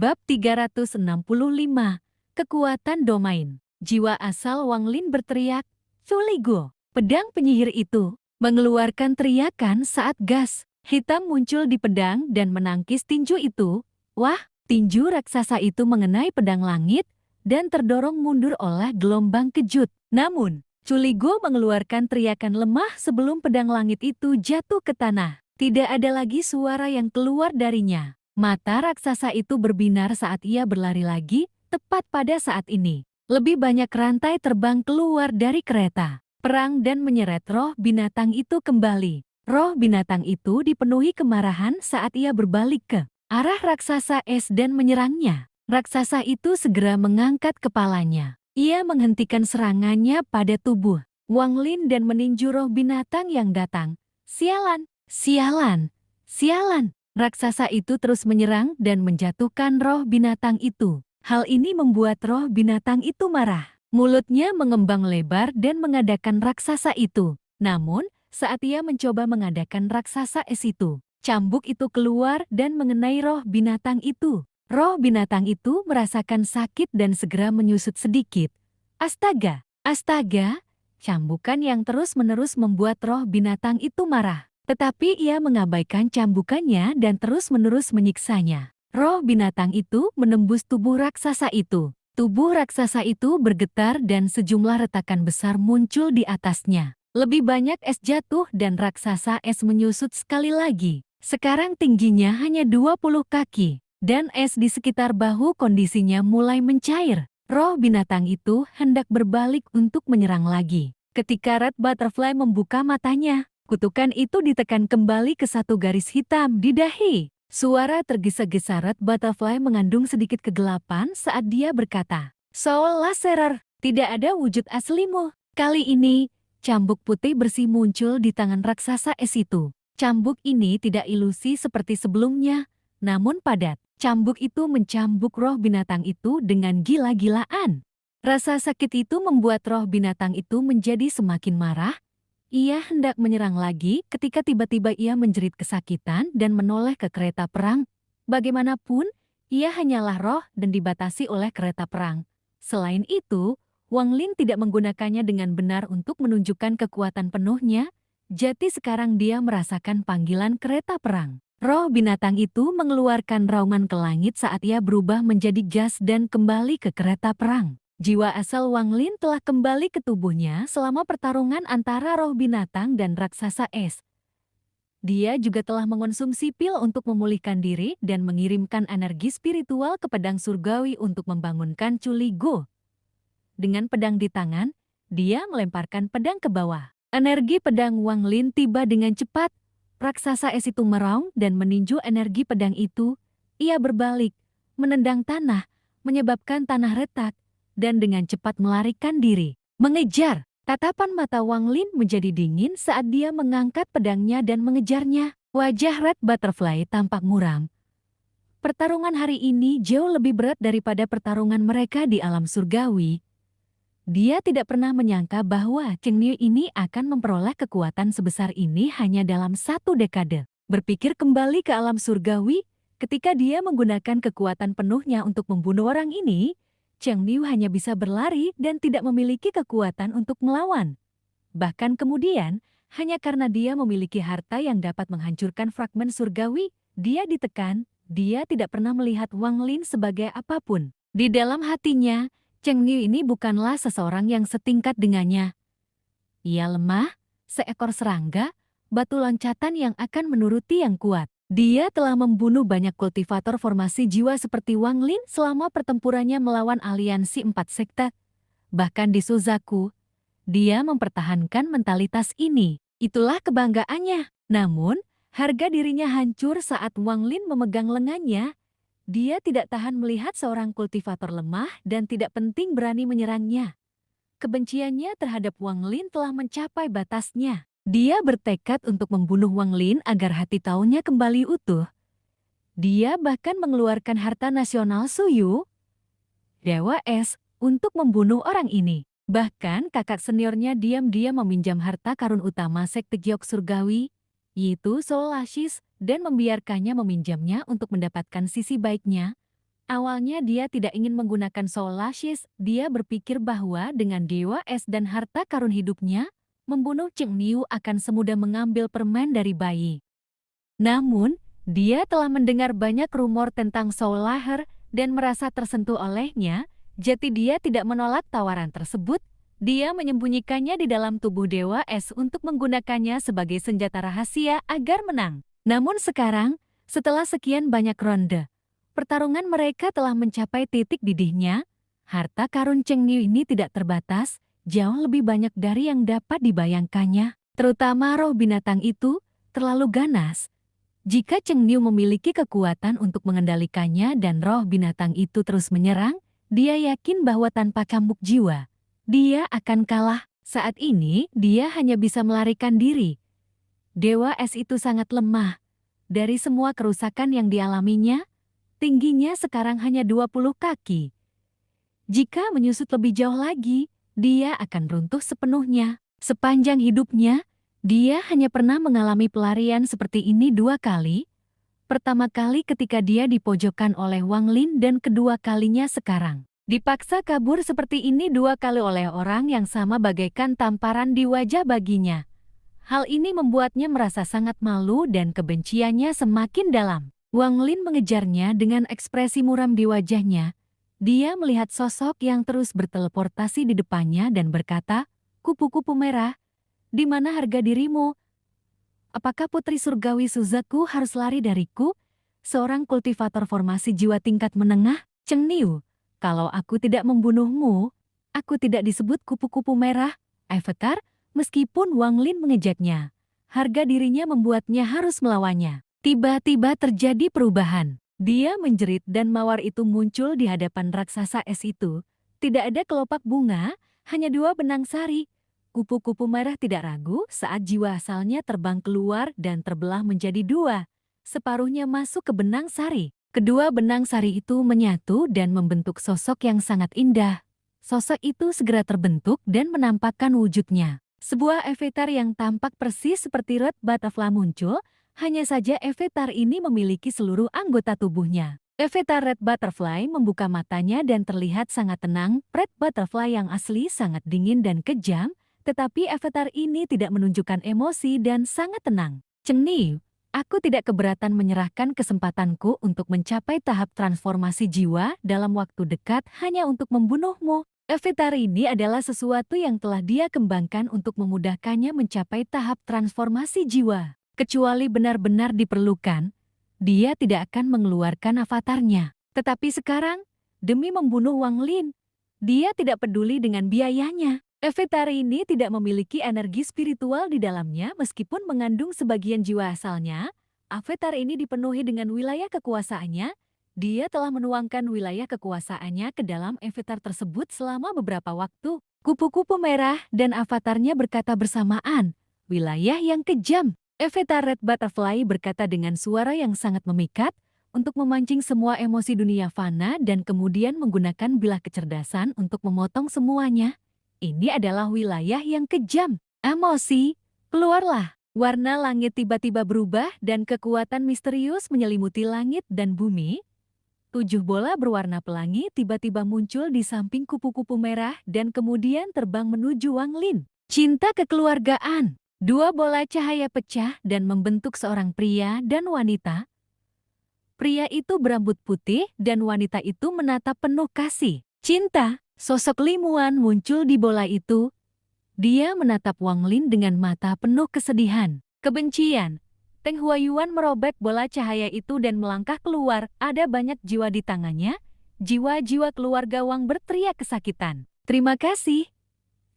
Bab 365, Kekuatan Domain. Jiwa asal Wang Lin berteriak, "Culigo!" Pedang penyihir itu mengeluarkan teriakan saat gas hitam muncul di pedang dan menangkis tinju itu. Wah, tinju raksasa itu mengenai pedang langit dan terdorong mundur oleh gelombang kejut. Namun, Culigo mengeluarkan teriakan lemah sebelum pedang langit itu jatuh ke tanah. Tidak ada lagi suara yang keluar darinya. Mata raksasa itu berbinar saat ia berlari lagi, tepat pada saat ini. Lebih banyak rantai terbang keluar dari kereta perang dan menyeret roh binatang itu kembali. Roh binatang itu dipenuhi kemarahan saat ia berbalik ke arah raksasa es dan menyerangnya. Raksasa itu segera mengangkat kepalanya. Ia menghentikan serangannya pada tubuh Wang Lin dan meninju roh binatang yang datang. Sialan, sialan, sialan. Raksasa itu terus menyerang dan menjatuhkan roh binatang itu. Hal ini membuat roh binatang itu marah. Mulutnya mengembang lebar dan mengadakan raksasa itu. Namun, saat ia mencoba mengadakan raksasa es itu, cambuk itu keluar dan mengenai roh binatang itu. Roh binatang itu merasakan sakit dan segera menyusut sedikit. Astaga, astaga! Cambukan yang terus-menerus membuat roh binatang itu marah. Tetapi ia mengabaikan cambukannya dan terus-menerus menyiksanya. Roh binatang itu menembus tubuh raksasa itu. Tubuh raksasa itu bergetar dan sejumlah retakan besar muncul di atasnya. Lebih banyak es jatuh dan raksasa es menyusut sekali lagi. Sekarang tingginya hanya 20 kaki. Dan es di sekitar bahu kondisinya mulai mencair. Roh binatang itu hendak berbalik untuk menyerang lagi. Ketika Red Butterfly membuka matanya, kutukan itu ditekan kembali ke satu garis hitam di dahi. Suara tergesa-gesa Red Butterfly mengandung sedikit kegelapan saat dia berkata, "Soul Lacerer, tidak ada wujud aslimu." Kali ini, cambuk putih bersih muncul di tangan raksasa es itu. Cambuk ini tidak ilusi seperti sebelumnya, namun padat. Cambuk itu mencambuk roh binatang itu dengan gila-gilaan. Rasa sakit itu membuat roh binatang itu menjadi semakin marah. Ia hendak menyerang lagi ketika tiba-tiba ia menjerit kesakitan dan menoleh ke kereta perang. Bagaimanapun, ia hanyalah roh dan dibatasi oleh kereta perang. Selain itu, Wang Lin tidak menggunakannya dengan benar untuk menunjukkan kekuatan penuhnya, jadi sekarang dia merasakan panggilan kereta perang. Roh binatang itu mengeluarkan raungan ke langit saat ia berubah menjadi gas dan kembali ke kereta perang. Jiwa asal Wang Lin telah kembali ke tubuhnya selama pertarungan antara roh binatang dan raksasa es. Dia juga telah mengonsumsi pil untuk memulihkan diri dan mengirimkan energi spiritual ke pedang surgawi untuk membangunkan Culigo. Dengan pedang di tangan, dia melemparkan pedang ke bawah. Energi pedang Wang Lin tiba dengan cepat. Raksasa es itu meraung dan meninju energi pedang itu. Ia berbalik, menendang tanah, menyebabkan tanah retak, dan dengan cepat melarikan diri. Mengejar, tatapan mata Wang Lin menjadi dingin saat dia mengangkat pedangnya dan mengejarnya. Wajah Red Butterfly tampak muram. Pertarungan hari ini jauh lebih berat daripada pertarungan mereka di alam surgawi. Dia tidak pernah menyangka bahwa Cheng Niu ini akan memperoleh kekuatan sebesar ini hanya dalam satu dekade. Berpikir kembali ke alam surgawi, ketika dia menggunakan kekuatan penuhnya untuk membunuh orang ini, Cheng Niu hanya bisa berlari dan tidak memiliki kekuatan untuk melawan. Bahkan kemudian, hanya karena dia memiliki harta yang dapat menghancurkan fragmen surgawi, dia ditekan. Dia tidak pernah melihat Wang Lin sebagai apapun. Di dalam hatinya, Cheng Niu ini bukanlah seseorang yang setingkat dengannya. Ia lemah, seekor serangga, batu loncatan yang akan menuruti yang kuat. Dia telah membunuh banyak kultivator formasi jiwa seperti Wang Lin selama pertempurannya melawan aliansi 4 sekte. Bahkan di Suzaku, dia mempertahankan mentalitas ini. Itulah kebanggaannya. Namun, harga dirinya hancur saat Wang Lin memegang lengannya. Dia tidak tahan melihat seorang kultivator lemah dan tidak penting berani menyerangnya. Kebenciannya terhadap Wang Lin telah mencapai batasnya. Dia bertekad untuk membunuh Wang Lin agar hati taunya kembali utuh. Dia bahkan mengeluarkan harta nasional Suyu, Dewa Es, untuk membunuh orang ini. Bahkan kakak seniornya diam-diam meminjam harta karun utama sekte Giok Surgawi, yaitu Soul Ashes, dan membiarkannya meminjamnya untuk mendapatkan sisi baiknya. Awalnya dia tidak ingin menggunakan Soul Lashes, dia berpikir bahwa dengan Dewa Es dan harta karun hidupnya, membunuh Cheng Niu akan semudah mengambil permen dari bayi. Namun, dia telah mendengar banyak rumor tentang Soul Laher dan merasa tersentuh olehnya, jadi dia tidak menolak tawaran tersebut. Dia menyembunyikannya di dalam tubuh Dewa Es untuk menggunakannya sebagai senjata rahasia agar menang. Namun sekarang, setelah sekian banyak ronde, pertarungan mereka telah mencapai titik didihnya. Harta karun Cheng Niu ini tidak terbatas, jauh lebih banyak dari yang dapat dibayangkannya. Terutama roh binatang itu terlalu ganas. Jika Cheng Niu memiliki kekuatan untuk mengendalikannya dan roh binatang itu terus menyerang, dia yakin bahwa tanpa cambuk jiwa, dia akan kalah. Saat ini, dia hanya bisa melarikan diri. Dewa Es itu sangat lemah. Dari semua kerusakan yang dialaminya, tingginya sekarang hanya 20 kaki. Jika menyusut lebih jauh lagi, dia akan runtuh sepenuhnya. Sepanjang hidupnya, dia hanya pernah mengalami pelarian seperti ini 2 kali. Pertama kali ketika dia dipojokkan oleh Wang Lin dan kedua kalinya sekarang. Dipaksa kabur seperti ini 2 kali oleh orang yang sama bagaikan tamparan di wajah baginya. Hal ini membuatnya merasa sangat malu dan kebenciannya semakin dalam. Wang Lin mengejarnya dengan ekspresi muram di wajahnya. Dia melihat sosok yang terus berteleportasi di depannya dan berkata, "Kupu-kupu merah, di mana harga dirimu? Apakah Putri Surgawi Suzaku harus lari dariku? Seorang kultivator formasi jiwa tingkat menengah, Cheng Niu. Kalau aku tidak membunuhmu, aku tidak disebut kupu-kupu merah, Avatar." Meskipun Wang Lin mengejaknya, harga dirinya membuatnya harus melawannya. Tiba-tiba terjadi perubahan. Dia menjerit dan mawar itu muncul di hadapan raksasa es itu. Tidak ada kelopak bunga, hanya 2 benang sari. Kupu-kupu merah tidak ragu saat jiwa asalnya terbang keluar dan terbelah menjadi 2. Separuhnya masuk ke benang sari. Kedua benang sari itu menyatu dan membentuk sosok yang sangat indah. Sosok itu segera terbentuk dan menampakkan wujudnya. Sebuah avatar yang tampak persis seperti Red Butterfly muncul, hanya saja avatar ini memiliki seluruh anggota tubuhnya. Avatar Red Butterfly membuka matanya dan terlihat sangat tenang. Red Butterfly yang asli sangat dingin dan kejam, tetapi avatar ini tidak menunjukkan emosi dan sangat tenang. Cheng Niu, aku tidak keberatan menyerahkan kesempatanku untuk mencapai tahap transformasi jiwa dalam waktu dekat hanya untuk membunuhmu. Avatar ini adalah sesuatu yang telah dia kembangkan untuk memudahkannya mencapai tahap transformasi jiwa. Kecuali benar-benar diperlukan, dia tidak akan mengeluarkan avatarnya. Tetapi sekarang, demi membunuh Wang Lin, dia tidak peduli dengan biayanya. Avatar ini tidak memiliki energi spiritual di dalamnya meskipun mengandung sebagian jiwa asalnya. Avatar ini dipenuhi dengan wilayah kekuasaannya. Dia telah menuangkan wilayah kekuasaannya ke dalam avatar tersebut selama beberapa waktu. Kupu-kupu merah dan avatarnya berkata bersamaan, "Wilayah yang kejam." Avatar Red Butterfly berkata dengan suara yang sangat memikat, untuk memancing semua emosi dunia fana dan kemudian menggunakan bilah kecerdasan untuk memotong semuanya. Ini adalah wilayah yang kejam. Emosi, keluarlah. Warna langit tiba-tiba berubah dan kekuatan misterius menyelimuti langit dan bumi. 7 bola berwarna pelangi tiba-tiba muncul di samping kupu-kupu merah dan kemudian terbang menuju Wang Lin. Cinta kekeluargaan. 2 bola cahaya pecah dan membentuk seorang pria dan wanita. Pria itu berambut putih dan wanita itu menatap penuh kasih. Cinta, sosok Limuan muncul di bola itu. Dia menatap Wang Lin dengan mata penuh kesedihan. Kebencian. Teng Huayuan merobek bola cahaya itu dan melangkah keluar. Ada banyak jiwa di tangannya. Jiwa-jiwa keluarga Wang berteriak kesakitan. Terima kasih.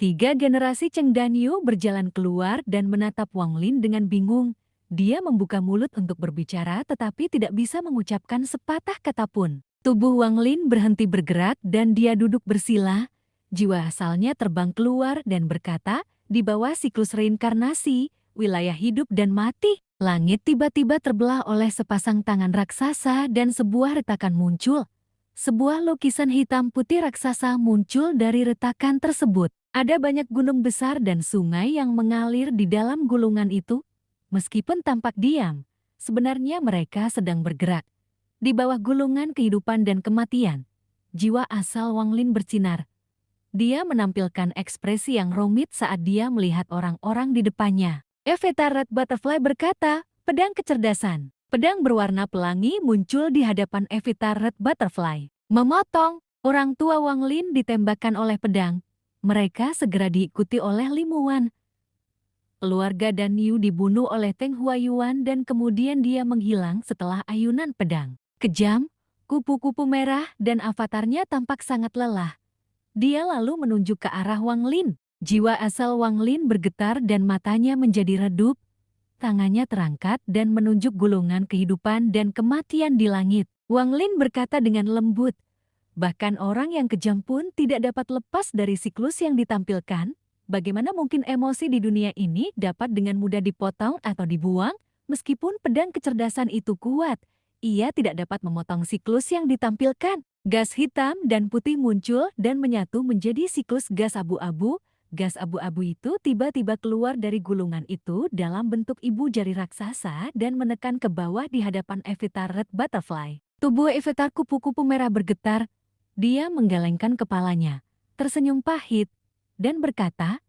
3 generasi Cheng Danyu berjalan keluar dan menatap Wang Lin dengan bingung. Dia membuka mulut untuk berbicara tetapi tidak bisa mengucapkan sepatah kata pun. Tubuh Wang Lin berhenti bergerak dan dia duduk bersila. Jiwa asalnya terbang keluar dan berkata, di bawah siklus reinkarnasi, wilayah hidup dan mati. Langit tiba-tiba terbelah oleh sepasang tangan raksasa dan sebuah retakan muncul. Sebuah lukisan hitam putih raksasa muncul dari retakan tersebut. Ada banyak gunung besar dan sungai yang mengalir di dalam gulungan itu. Meskipun tampak diam, sebenarnya mereka sedang bergerak. Di bawah gulungan kehidupan dan kematian, jiwa asal Wang Lin bersinar. Dia menampilkan ekspresi yang rumit saat dia melihat orang-orang di depannya. Avatar Red Butterfly berkata, pedang kecerdasan. Pedang berwarna pelangi muncul di hadapan Avatar Red Butterfly. Memotong, orang tua Wang Lin ditembakkan oleh pedang. Mereka segera diikuti oleh Limuan. Keluarga dan Yu dibunuh oleh Teng Huayuan dan kemudian dia menghilang setelah ayunan pedang. Kejam, kupu-kupu merah dan avatarnya tampak sangat lelah. Dia lalu menunjuk ke arah Wang Lin. Jiwa asal Wang Lin bergetar dan matanya menjadi redup. Tangannya terangkat dan menunjuk gulungan kehidupan dan kematian di langit. Wang Lin berkata dengan lembut, bahkan orang yang kejam pun tidak dapat lepas dari siklus yang ditampilkan. Bagaimana mungkin emosi di dunia ini dapat dengan mudah dipotong atau dibuang? Meskipun pedang kecerdasan itu kuat, ia tidak dapat memotong siklus yang ditampilkan. Gas hitam dan putih muncul dan menyatu menjadi siklus gas abu-abu. Gas abu-abu itu tiba-tiba keluar dari gulungan itu dalam bentuk ibu jari raksasa dan menekan ke bawah di hadapan Avatar Red Butterfly. Tubuh Avatar kupu-kupu merah bergetar. Dia menggelengkan kepalanya, tersenyum pahit, dan berkata,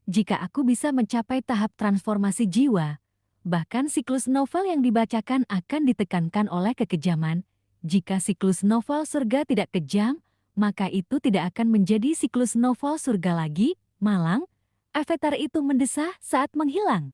jika aku bisa mencapai tahap transformasi jiwa, bahkan siklus novel yang dibacakan akan ditekankan oleh kekejaman. Jika siklus novel surga tidak kejam, maka itu tidak akan menjadi siklus novel surga lagi. Malang, avatar itu mendesah saat menghilang.